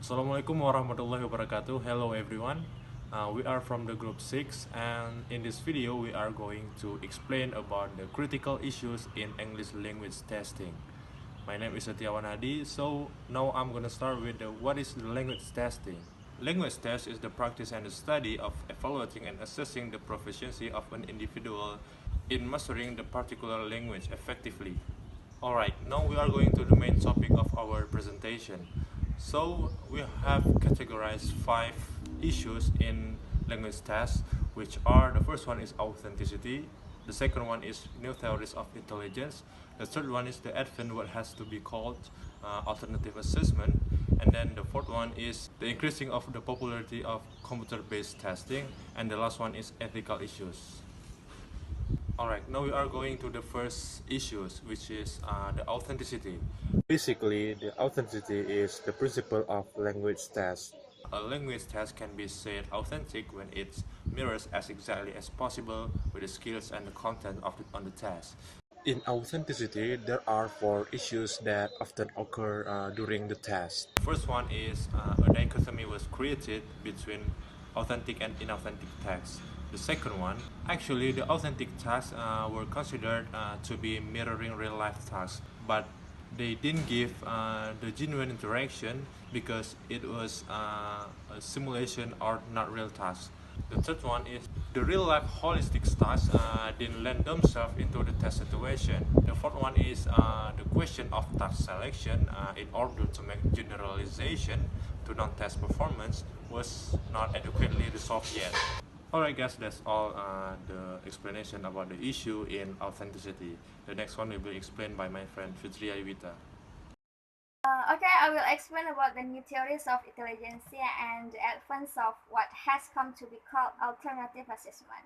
Assalamualaikum warahmatullahi wabarakatuh. Hello everyone. We are from the group 6, and in this video we are going to explain about the critical issues in English language testing. My name is Setiawan hadi. So now I'm gonna start with what is the language testing. Language test is the practice and the study of evaluating and assessing the proficiency of an individual in mastering the particular language effectively. Alright, now we are going to the main topic of our presentation. So we have categorized 5 issues in language tests, which are: the first one is authenticity, the second one is new theories of intelligence, the third one is the advent what has to be called alternative assessment, and then the fourth one is the increasing of the popularity of computer-based testing, and the last one is ethical issues. Alright, now we are going to the first issues, which is the authenticity. Basically, the authenticity is the principle of language test. A language test can be said authentic when it mirrors as exactly as possible with the skills and the content on the test. In authenticity, there are 4 issues that often occur during the test. The first one is a dichotomy was created between authentic and inauthentic text. The second one, actually, the authentic tasks were considered to be mirroring real life tasks, but they didn't give the genuine interaction because it was a simulation or not real tasks. The third one is the real life holistic tasks didn't lend themselves into the test situation. The fourth one is the question of task selection in order to make generalization to non-test performance was not adequately resolved yet. Alright guys, that's all the explanation about the issue in authenticity. The next one will be explained by my friend Fitria Yuwita. Okay, I will explain about the new theories of intelligence and the advance of what has come to be called alternative assessment.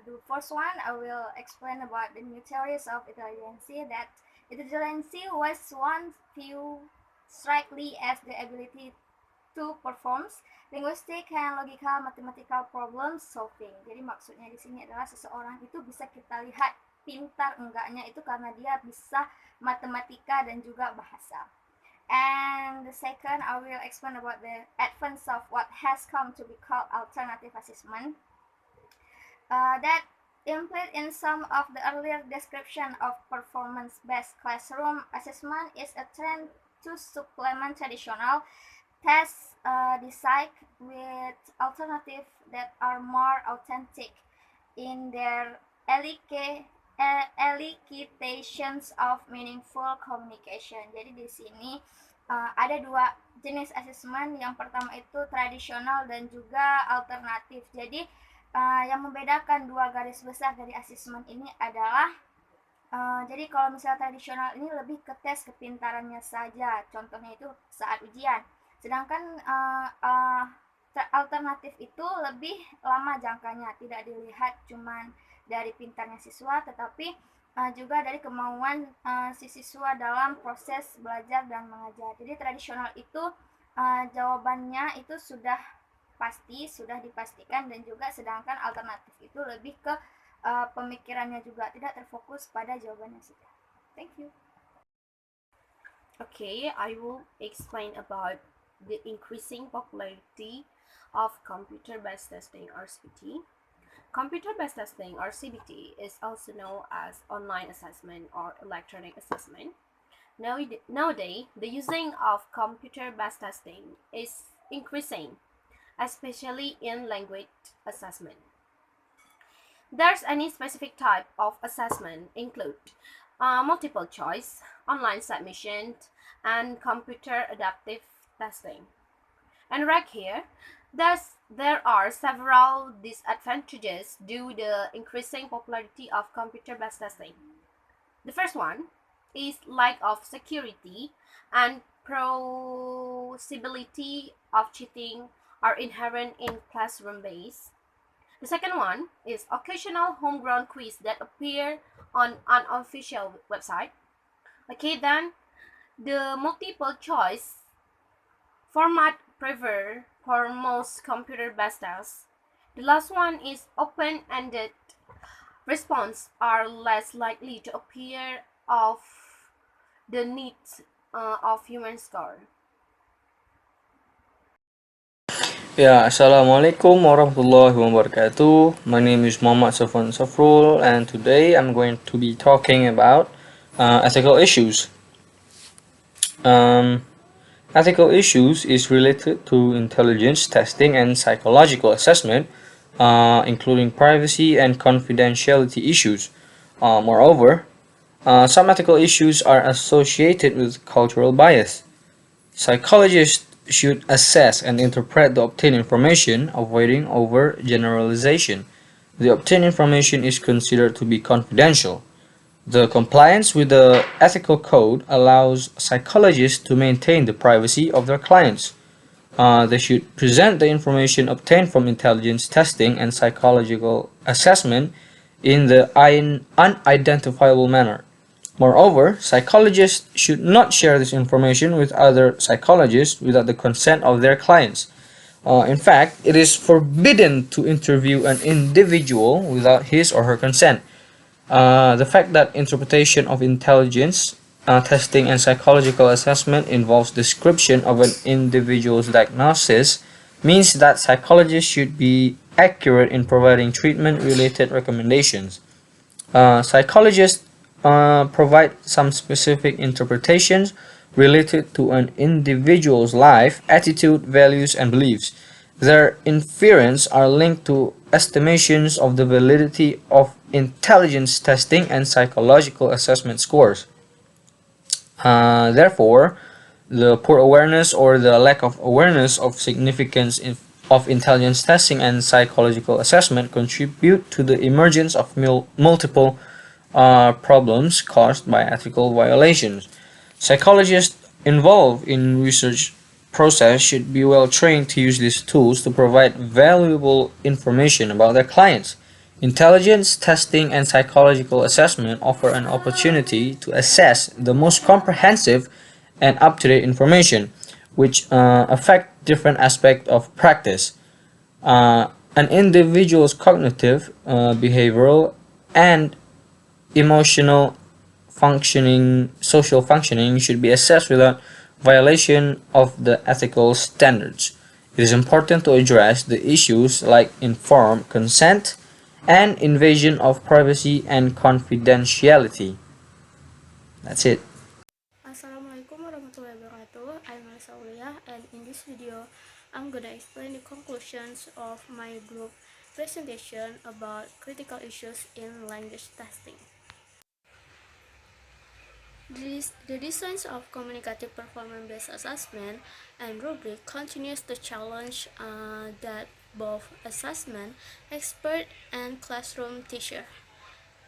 The first one, I will explain about the new theories of intelligence that intelligence was once viewed strictly as the ability to perform linguistic and logical mathematical problem solving. Jadi maksudnya di sini adalah seseorang itu bisa kita lihat pintar enggaknya itu karena dia bisa matematika dan juga bahasa. And the second, I will explain about the advance of what has come to be called alternative assessment. That implied in some of the earlier description of performance-based classroom assessment is a trend to supplement traditional tests designed with alternatives that are more authentic in their elicitations of meaningful communication. Jadi di sini ada 2 jenis asesmen. Yang pertama itu tradisional dan juga alternatif. Jadi yang membedakan 2 garis besar dari asesmen ini adalah jadi kalau misalnya tradisional ini lebih ke tes kepintarannya saja, contohnya itu saat ujian. Sedangkan alternatif itu lebih lama jangkanya, tidak dilihat cuman dari pintarnya siswa, tetapi juga dari kemauan si siswa dalam proses belajar dan mengajar. Jadi tradisional itu jawabannya itu sudah pasti, sudah dipastikan, dan juga sedangkan alternatif itu lebih ke pemikirannya juga, tidak terfokus pada jawabannya saja. Thank you. Okay, I will explain about the increasing popularity of computer-based testing or CBT. Computer-based testing or CBT is also known as online assessment or electronic assessment. Nowadays, the using of computer-based testing is increasing, especially in language assessment. There's any specific type of assessment include multiple choice, online submission, and computer adaptive testing. And right here, there are several disadvantages due to the increasing popularity of computer-based testing. The first one is lack of security and possibility of cheating are inherent in classroom-based. The second one is occasional homegrown quiz that appear on unofficial website. Okay, then the multiple choice format preferred for most computer-based tests. The last one is open-ended response are less likely to appear of the needs of human score. Ya, Assalamualaikum warahmatullahi wabarakatuh. My name is Muhammad Safwan Safrul, and today I'm going to be talking about ethical issues. Um, Ethical issues is related to intelligence testing and psychological assessment, including privacy and confidentiality issues. Moreover, some ethical issues are associated with cultural bias. Psychologists should assess and interpret the obtained information, avoiding overgeneralization. The obtained information is considered to be confidential. The compliance with the ethical code allows psychologists to maintain the privacy of their clients. They should present the information obtained from intelligence testing and psychological assessment in the unidentifiable manner. Moreover, psychologists should not share this information with other psychologists without the consent of their clients. In fact, it is forbidden to interview an individual without his or her consent. The fact that interpretation of intelligence testing and psychological assessment involves description of an individual's diagnosis means that psychologists should be accurate in providing treatment related recommendations. Psychologists provide some specific interpretations related to an individual's life, attitude, values, and beliefs. Their inference are linked to estimations of the validity of intelligence testing and psychological assessment scores. Therefore, the poor awareness or the lack of awareness of significance of intelligence testing and psychological assessment contribute to the emergence of multiple problems caused by ethical violations. Psychologists involved in research process should be well trained to use these tools to provide valuable information about their clients. Intelligence testing and psychological assessment offer an opportunity to assess the most comprehensive and up-to-date information, which affect different aspects of practice. An individual's cognitive, behavioral, and emotional functioning, social functioning should be assessed without violation of the ethical standards. It is important to address the issues like informed consent and invasion of privacy and confidentiality. That's it. Assalamualaikum warahmatullahi wabarakatuh. I'm Alisa Auliah, and in this video I'm gonna explain the conclusions of my group presentation about critical issues in language testing. The designs of communicative performance-based assessment and rubric continues to challenge that both assessment expert and classroom teacher.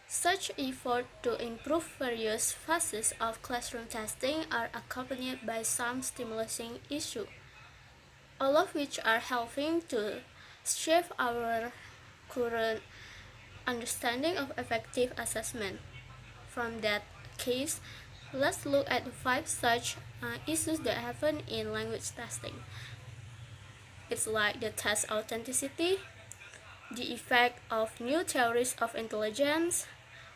Such efforts to improve various phases of classroom testing are accompanied by some stimulating issues, all of which are helping to shape our current understanding of effective assessment. From that case, let's look at 5 such issues that happen in language testing. It's like the test authenticity, the effect of new theories of intelligence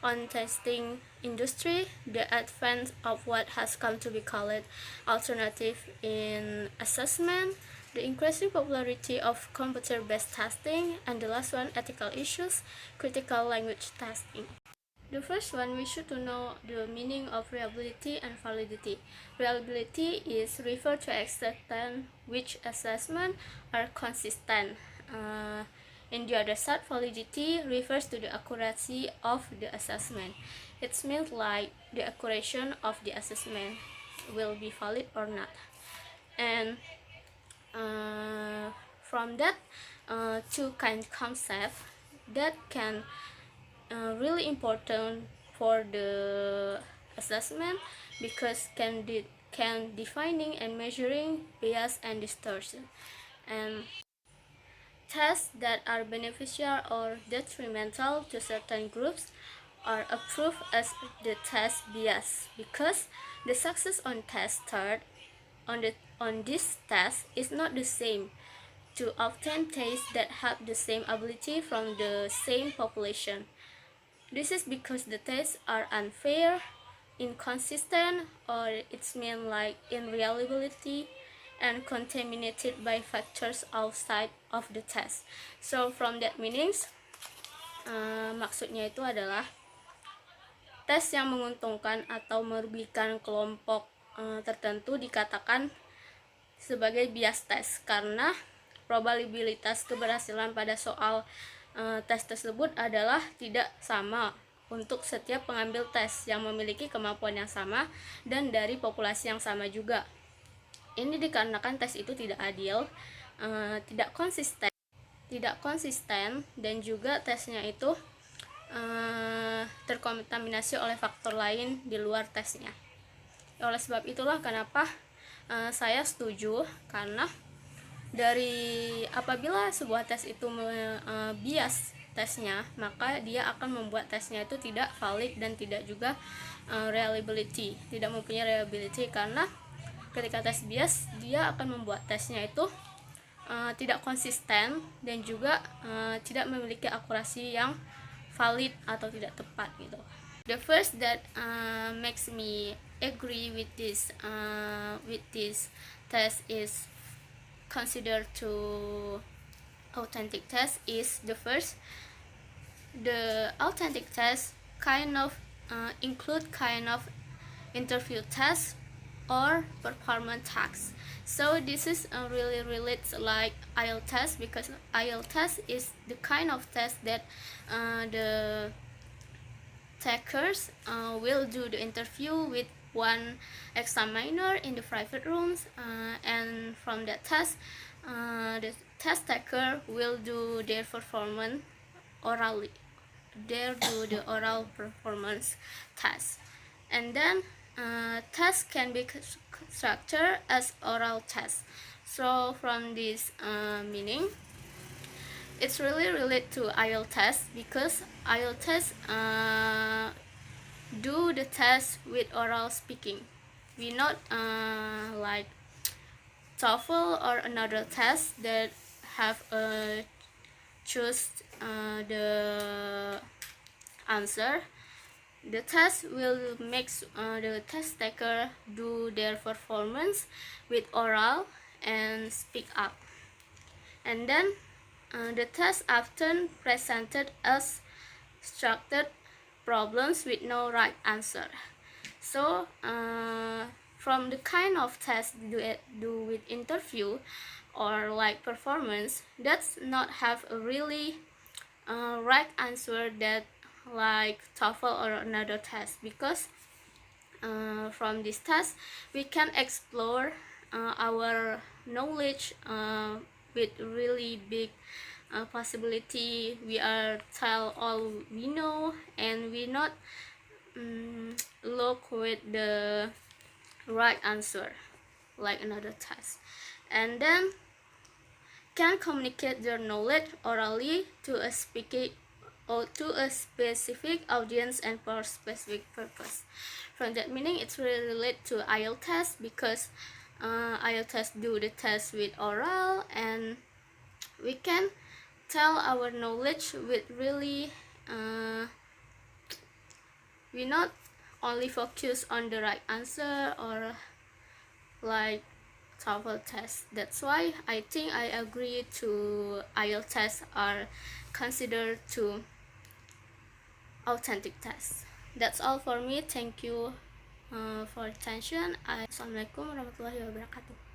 on testing industry, the advent of what has come to be called alternative in assessment, the increasing popularity of computer-based testing, and the last one, ethical issues, critical language testing. The first one, we should know the meaning of reliability and validity. Reliability is referred to extent which assessments are consistent. In the other side, validity refers to the accuracy of the assessment. It means like the accuracy of the assessment will be valid or not. And from that two kind concept that can really important for the assessment because can defining and measuring bias and distortion, and tests that are beneficial or detrimental to certain groups are approved as the test bias because the success on test start on this test is not the same to obtain tests that have the same ability from the same population. This is because the tests are unfair, inconsistent, or it's mean like unreliability, and contaminated by factors outside of the test. So from that meanings, maksudnya itu adalah tes yang menguntungkan atau merugikan kelompok tertentu dikatakan sebagai bias tes karena probabilitas keberhasilan pada soal tes tersebut adalah tidak sama untuk setiap pengambil tes yang memiliki kemampuan yang sama dan dari populasi yang sama juga. Ini dikarenakan tes itu tidak adil, tidak konsisten dan juga tesnya itu terkontaminasi oleh faktor lain di luar tesnya. Oleh sebab itulah kenapa saya setuju, karena dari apabila sebuah tes itu bias tesnya, maka dia akan membuat tesnya itu tidak valid dan tidak juga tidak mempunyai reliability, karena ketika tes bias dia akan membuat tesnya itu tidak konsisten dan juga tidak memiliki akurasi yang valid atau tidak tepat gitu. The first that makes me agree with this test is considered to authentic test is the authentic test kind of include kind of interview test or performance tasks. So this is really relates like IELTS test, because IELTS test is the kind of test that the takers will do the interview with one examiner in the private rooms, and from that test the test taker will do their performance orally. They do the oral performance test, and then test can be structured as oral test. So from this meaning, it's really related to IELTS test, because IELTS test do the test with oral speaking. We not like TOEFL or another test that have choose the answer. The test will make the test taker do their performance with oral and speak up, and then the test often presented as structured problems with no right answer. So from the kind of test do with interview or like performance, that's not have a really right answer that like TOEFL or another test, because from this test we can explore our knowledge with really big possibility. We are tell all we know, and we not look with the right answer like another test, and then can communicate their knowledge orally to a specific audience and for specific purpose. From that meaning, it's really related to IELTS test, because IELTS test do the test with oral, and we can tell our knowledge with really we not only focus on the right answer or like TOEFL test. That's why I think I agree to IELTS tests are considered to authentic tests. That's all for me. Thank you for attention. Assalamualaikum warahmatullahi wabarakatuh.